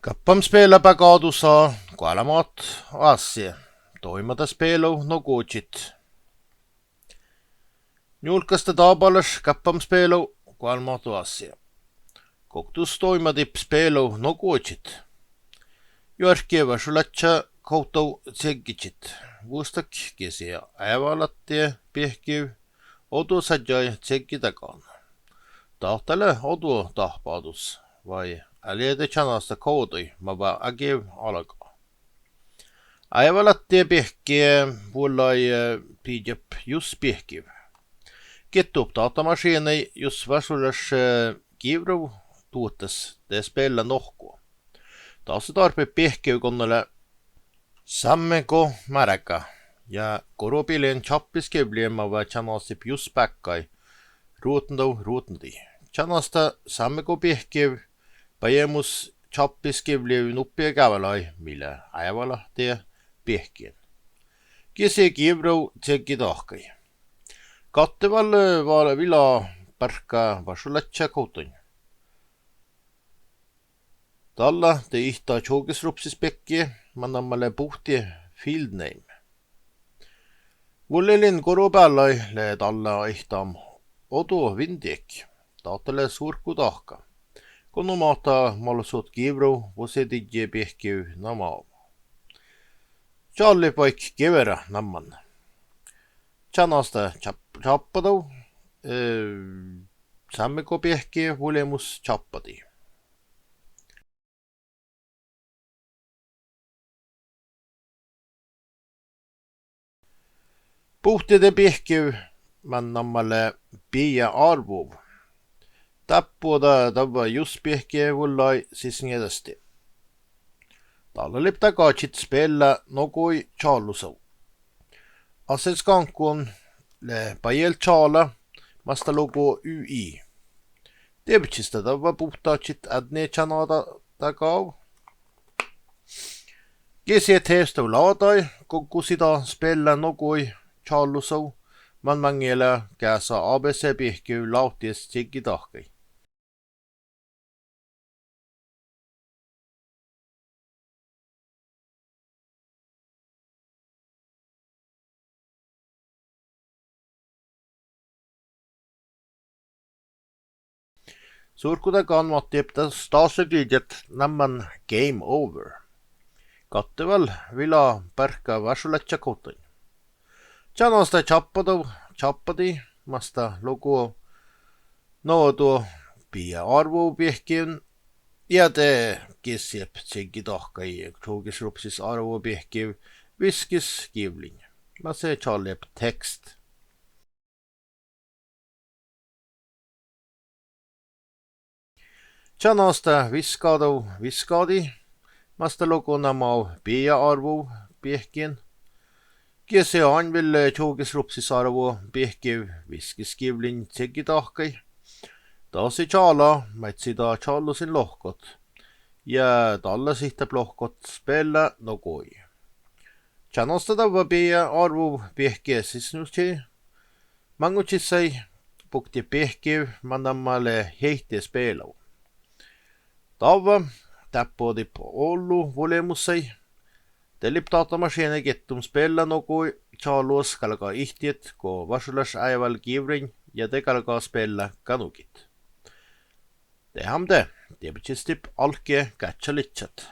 Kappam spelapä kaatusaa, kuolemat asia. Toimata spelu no kuutsit. Julkaista taapalas kappam spelu kuolemat asia. Koktus toimatip spelu no kuutsit. Jörkievä sulatsa koutau tseggitsit. Vuostak kesiä äivalattie pihkiv. Otu sadjai tseggitakaan. Tahtale otu tahpaadus vai äliete chanasta koutui mava agiv alkaa. Aivalattie pihkiä vuollai pidjep just pihkiv. Kettup datamaskini just vasulas kivru tuottes te spela nohku. Taas tarpe pihkiv konnalle sammeko märkä ja koropilien chappiskevlien mava chanasip just päkkai ruutndi. Chanasta sammeko pihkiv pajemus chappiskevlien nuppia kävalai millä aivalahtia pihkien. Kisi kivru tsekki tahkai. Kattevalle vaale vila pärkkä vasulatsa koutun. Talla te ihtaa tjookisrupsis pekki mannammalle puhti field name. Vullelin koru päällai le talla ihtam odu vindiek. Taatele surku tahka. Konu maata malusut kivru vuosididje pihkiv namaav. Charlie paik kevera namman. Chanasta chappadu. Sammeko pihki vulemus chappadi. Puhtide pihkiv mannammalle pia arvuv. Tappuoda tava just pihki vullai siis nii edasti. Talle lip tagaatsit spela nogui Charlusau. Asels kankun le pajel Charla masta logo UI. Tebitsista tava puhtaatsit adne chanada tagav. Kesiet heestav laadai kokkusida spela nogui Charlusau. Man mangela käsa ABC pihkiv lauties tsiggi tahkai. Surkuda kanmatti taasögliidjät namman game over. Katteval vila pärkkä vasulatsa koutun. Chanasta chappadi masta lugu noodu pia arvu pihkin ja te kisiep tsiggi tahkai tjookisrupsis arvu pihkiv viskis kivlin. Ma se challiep tekst. Chanasta viskadi masta lugu namav pia arvu pihkin. Kese on veel tjookisrupsis arvu pihkiv viskiskivlin tsiggi tahkai. Taasi chala mätsida chalusin lohkot. Ja talle sihtab lohkot spela nogui. Chanasta tava pia arvu pihki sisnutsi. Mangutsissai pukti pihkiv mannammalle heihti spelau. Tava täppuodip ollu volemussai. Telip datamaskini kettum spela nogui chalus kalga ihtiet ko vasulas äival kivrin ja te kalga spela kanukit. Teham te, tebitsistip alke kätsa litsat.